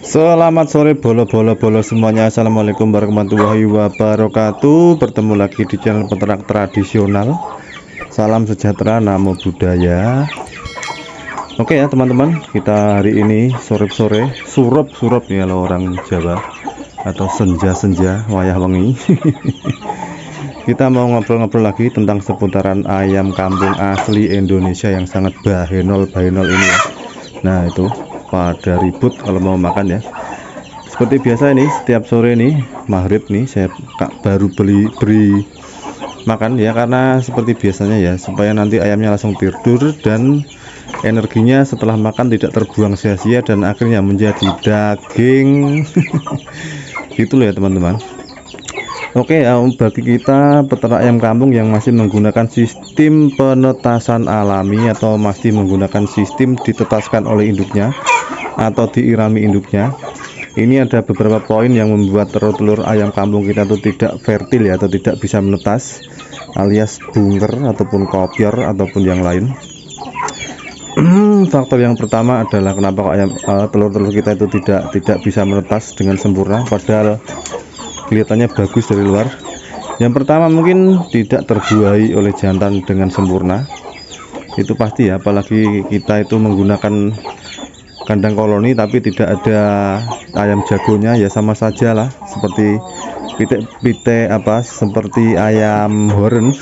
Selamat sore bolo semuanya. Assalamualaikum warahmatullahi wabarakatuh. Bertemu lagi di channel peternak tradisional. Salam sejahtera, namo buddhaya. Oke ya teman-teman, kita hari ini sore-sore surup ya lo orang Jawa, atau senja wayah wengi. Kita mau ngobrol-ngobrol lagi tentang seputaran ayam kampung asli Indonesia yang sangat bahenol ini ya. Nah itu pada ribut kalau mau makan ya. Seperti biasa ini setiap sore nih maghrib nih saya baru beri makan ya, karena seperti biasanya ya, supaya nanti ayamnya langsung tidur dan energinya setelah makan tidak terbuang sia-sia dan akhirnya menjadi daging. Gitu loh ya teman-teman. Oke ya, bagi kita peternak ayam kampung yang masih menggunakan sistem penetasan alami atau masih menggunakan sistem ditetaskan oleh induknya atau diirami induknya, ini ada beberapa poin yang membuat telur-telur ayam kampung kita itu tidak fertil ya, atau tidak bisa menetas, alias bunker ataupun kopior ataupun yang lain. Faktor yang pertama adalah kenapa kok ayam telur-telur kita itu tidak bisa menetas dengan sempurna padahal kelihatannya bagus dari luar. Yang pertama mungkin tidak terbuai oleh jantan dengan sempurna, itu pasti ya, apalagi kita itu menggunakan kandang koloni tapi tidak ada ayam jagonya ya, sama saja lah seperti pitik seperti ayam horen.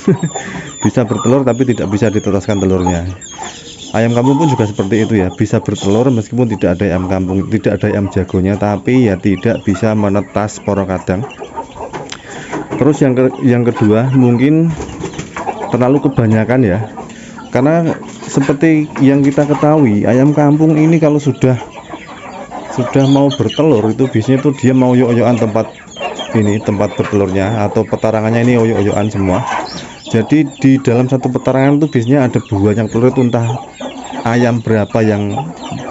Bisa bertelur tapi tidak bisa ditetaskan telurnya. Ayam kampung pun juga seperti itu ya, bisa bertelur meskipun tidak ada ayam kampung, tidak ada ayam jagonya, tapi ya tidak bisa menetas poro kadang. Terus yang kedua mungkin terlalu kebanyakan ya, karena seperti yang kita ketahui ayam kampung ini kalau sudah mau bertelur itu biasanya tuh dia mau oyok-oyokan tempat bertelurnya, atau petarangannya ini oyok-oyokan semua. Jadi di dalam satu petarangan itu biasanya ada banyak telur itu, entah ayam berapa yang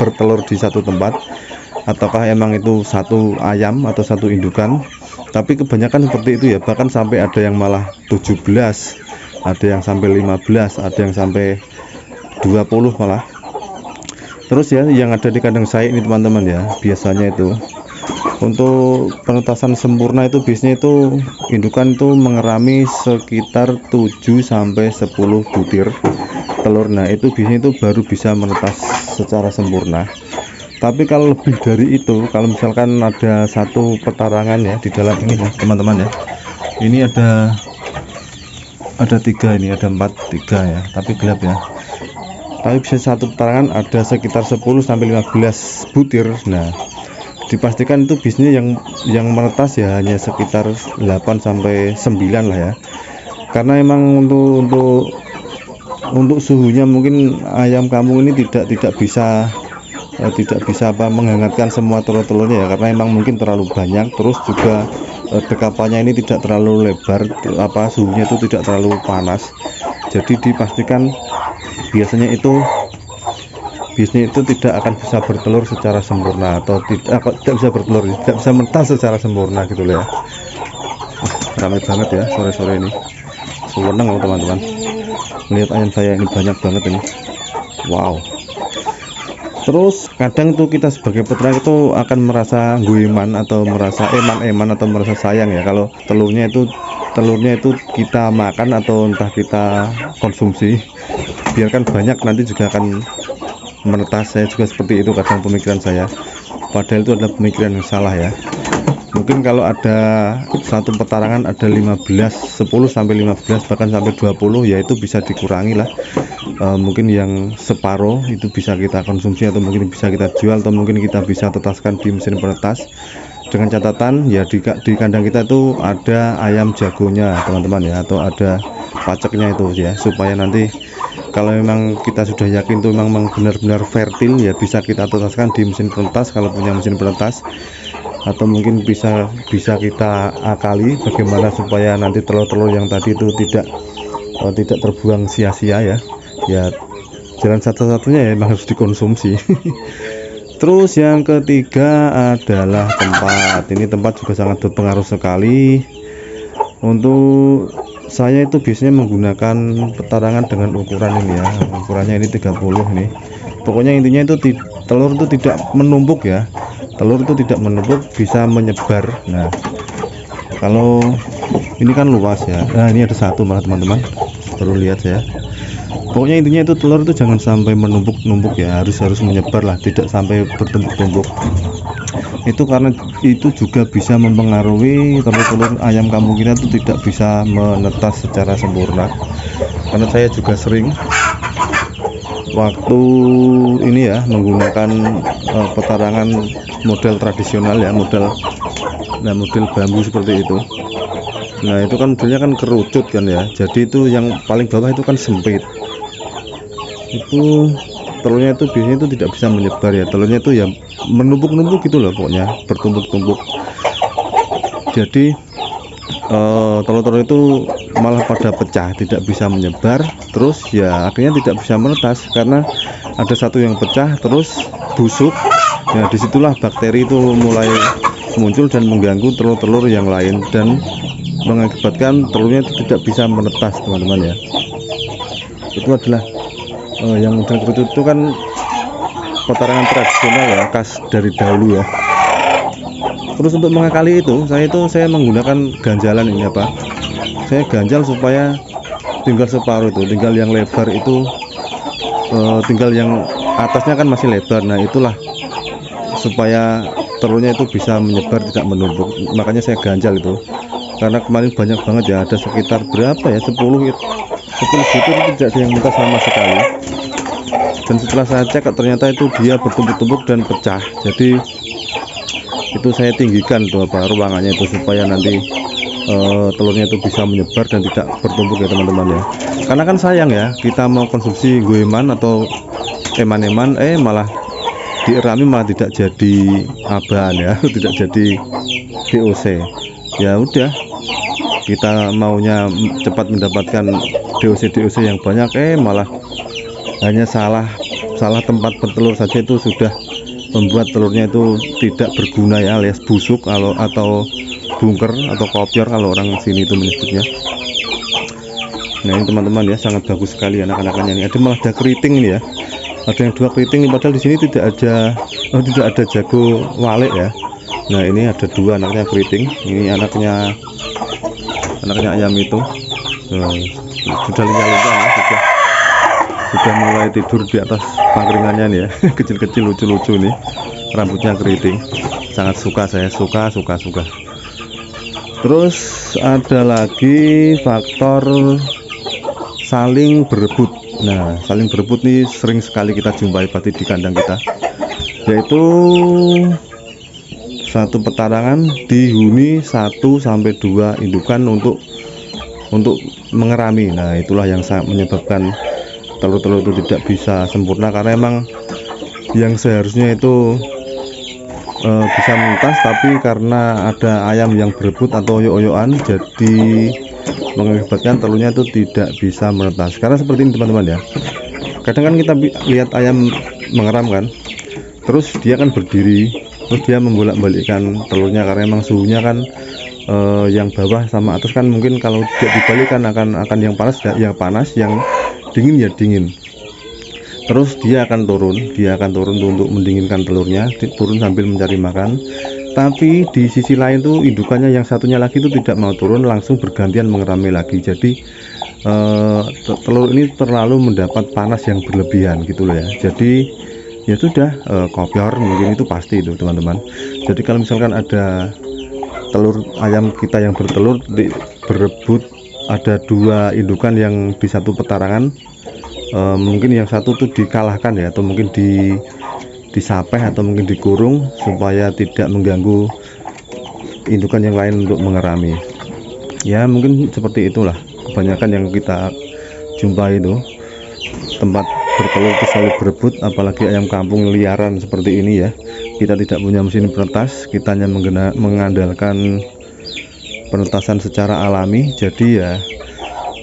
bertelur di satu tempat, ataukah emang itu satu ayam atau satu indukan. Tapi kebanyakan seperti itu ya, bahkan sampai ada yang malah 17, ada yang sampai 15, ada yang sampai 20 malah. Terus ya yang ada di kandang saya ini teman-teman ya, biasanya itu untuk penetasan sempurna itu biasanya itu indukan itu mengerami sekitar 7 sampai 10 butir telur. Nah itu biasanya itu baru bisa menetas secara sempurna. Tapi kalau lebih dari itu, kalau misalkan ada satu petarangan ya di dalam ini ya teman-teman ya, ini ada 3, ini ada 4, 3 ya, tapi gelap ya. Tapi bisa satu petarangan ada sekitar 10 sampai 15 butir. Nah dipastikan itu bisnisnya yang menetas ya hanya sekitar 8 sampai 9 lah ya, karena emang untuk suhunya mungkin ayam kampung ini tidak bisa menghangatkan semua telur-telurnya ya, karena emang mungkin terlalu banyak. Terus juga dekapannya ini tidak terlalu lebar, suhunya itu tidak terlalu panas. Jadi dipastikan biasanya itu tidak akan bisa bertelur secara sempurna, atau tidak bisa bertelur, tidak bisa menetas secara sempurna gitu loh ya. Ramai banget ya sore-sore ini, seneng loh teman-teman melihat ayam saya ini banyak banget ini. Wow. Terus kadang tuh kita sebagai peternak itu akan merasa gueman atau merasa eman atau merasa sayang ya, kalau telurnya itu kita makan atau entah kita konsumsi, biarkan banyak nanti juga akan menetas. Saya juga seperti itu kadang pemikiran saya, padahal itu adalah pemikiran yang salah ya. Mungkin kalau ada satu petarangan ada 10 sampai 15 bahkan sampai 20 ya, itu bisa dikurangi lah. Mungkin yang separuh itu bisa kita konsumsi, atau mungkin bisa kita jual, atau mungkin kita bisa tetaskan di mesin penetas, dengan catatan ya di kandang kita itu ada ayam jagonya teman-teman ya, atau ada paceknya itu ya, supaya nanti kalau memang kita sudah yakin itu memang benar-benar fertil ya, bisa kita tetaskan di mesin penetas kalau punya mesin penetas, atau mungkin bisa kita akali bagaimana supaya nanti telur-telur yang tadi itu tidak terbuang sia-sia ya. Ya jalan satu-satunya ya memang harus dikonsumsi. Terus yang ketiga adalah tempat. Ini tempat juga sangat berpengaruh sekali. Untuk saya itu biasanya menggunakan petarangan dengan ukuran ini ya, ukurannya ini 30 nih. Pokoknya intinya itu telur itu tidak menumpuk ya, telur itu tidak menumpuk, bisa menyebar. Nah, kalau ini kan luas ya. Nah, ini ada satu malah teman-teman, baru lihat ya. Pokoknya intinya itu telur itu jangan sampai menumpuk-numpuk ya, harus menyebar lah, tidak sampai bertumpuk-tumpuk. Itu karena itu juga bisa mempengaruhi telur-telur ayam kampung kita itu tidak bisa menetas secara sempurna. Karena saya juga sering waktu ini ya menggunakan petarangan model tradisional ya, model bambu seperti itu. Nah, itu kan modelnya kan kerucut kan ya, jadi itu yang paling bawah itu kan sempit. Itu telurnya itu biasanya itu tidak bisa menyebar ya, telurnya itu ya menumpuk-numpuk gitu loh, pokoknya bertumpuk-tumpuk. Jadi telur-telur itu malah pada pecah, tidak bisa menyebar, terus ya akhirnya tidak bisa menetas karena ada satu yang pecah terus busuk. Nah, disitulah bakteri itu mulai muncul dan mengganggu telur-telur yang lain dan mengakibatkan telurnya itu tidak bisa menetas, teman-teman ya. Itu adalah yang model kerucut itu kan petarangan tradisional ya, khas dari dahulu ya. Terus untuk mengakali itu saya menggunakan ganjalan ini apa, saya ganjal supaya tinggal separuh itu, tinggal yang lebar itu tinggal yang atasnya kan masih lebar. Nah, itulah supaya telurnya itu bisa menyebar, tidak menumpuk. Makanya saya ganjal itu, karena kemarin banyak banget ya, ada sekitar berapa ya, 10 butir itu tidak ada yang menetas sama sekali. Dan setelah saya cek ternyata itu dia bertumpuk-tumpuk dan pecah. Jadi itu saya tinggikan tuh apa ruangannya itu supaya nanti telurnya itu bisa menyebar dan tidak bertumpuk ya teman-teman ya. Karena kan sayang ya, kita mau konsumsi goeman atau eman-eman malah dierami malah tidak jadi aban ya, tidak jadi DOC. Ya udah, kita maunya cepat mendapatkan DOC yang banyak, malah hanya salah tempat bertelur saja itu sudah membuat telurnya itu tidak berguna ya, alias busuk atau bunker atau kopior kalau orang sini itu menyebutnya. Nah, ini teman-teman ya, sangat bagus sekali anak-anaknya ini. Ada malah ada keriting ini ya, ada yang 2 keriting, padahal di sini tidak ada jago walik ya. Nah, ini ada 2 anaknya keriting. Ini anaknya ayam itu sudah lincah-lincah ya, sudah mulai tidur di atas pangkringannya nih ya. Kecil-kecil lucu-lucu nih, rambutnya keriting. Sangat suka, saya suka. Terus ada lagi faktor saling berebut. Nah, saling berebut nih sering sekali kita jumpai pasti di kandang kita, yaitu satu petarangan dihuni 1-2 indukan untuk mengerami. Nah, itulah yang menyebabkan telur-telur itu tidak bisa sempurna, karena emang yang seharusnya itu bisa menetas, tapi karena ada ayam yang berebut atau oyok-oyokan, jadi mengakibatkan telurnya itu tidak bisa menetas. Karena seperti ini teman-teman ya, kadang kan kita lihat ayam mengeram kan, terus dia kan berdiri, terus dia membolak-balikkan telurnya karena emang suhunya kan yang bawah sama atas kan mungkin kalau tidak dibalikkan akan yang panas ya panas, yang dingin ya dingin. Terus dia akan turun untuk mendinginkan telurnya, turun sambil mencari makan. Tapi di sisi lain tuh indukannya yang satunya lagi itu tidak mau turun, langsung bergantian mengerami lagi. Jadi telur ini terlalu mendapat panas yang berlebihan gitu loh ya. Jadi ya sudah, kopior mungkin itu pasti itu teman-teman. Jadi kalau misalkan ada telur ayam kita yang bertelur berebut, ada 2 indukan yang di satu petarangan, mungkin yang satu tuh dikalahkan ya, atau mungkin disapeh atau mungkin dikurung supaya tidak mengganggu indukan yang lain untuk mengerami. Ya mungkin seperti itulah kebanyakan yang kita jumpai itu, tempat bertelur itu selalu berebut, apalagi ayam kampung liaran seperti ini ya. Kita tidak punya mesin penetas, kita hanya mengandalkan penetasan secara alami. Jadi ya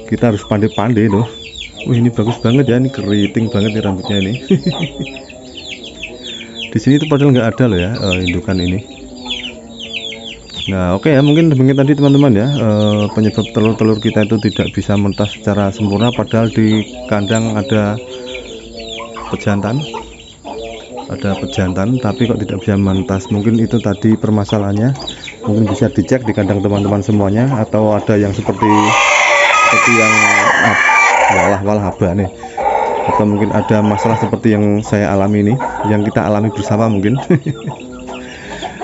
kita harus pandai-pandai loh. Wih, ini bagus banget ya, ini keriting banget nih rambutnya ini. Di sini tuh padahal nggak ada loh ya indukan ini. Nah, oke ya, mungkin demikian tadi teman-teman ya, penyebab telur-telur kita itu tidak bisa menetas secara sempurna, padahal di kandang ada pejantan ada pejantan tapi kok tidak bisa menetas. Mungkin itu tadi permasalahannya, mungkin bisa dicek di kandang teman-teman semuanya, atau ada yang seperti yang walah haba nih, atau mungkin ada masalah seperti yang saya alami ini, yang kita alami bersama mungkin.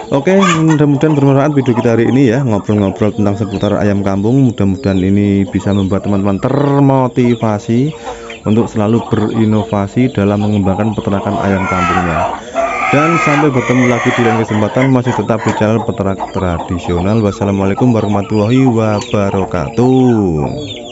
Oke, mudah-mudahan bermanfaat video kita hari ini ya, ngobrol-ngobrol tentang seputar ayam kampung. Mudah-mudahan ini bisa membuat teman-teman termotivasi untuk selalu berinovasi dalam mengembangkan peternakan ayam kampungnya. Dan sampai bertemu lagi di lain kesempatan, masih tetap di channel peternak tradisional. Wassalamualaikum warahmatullahi wabarakatuh.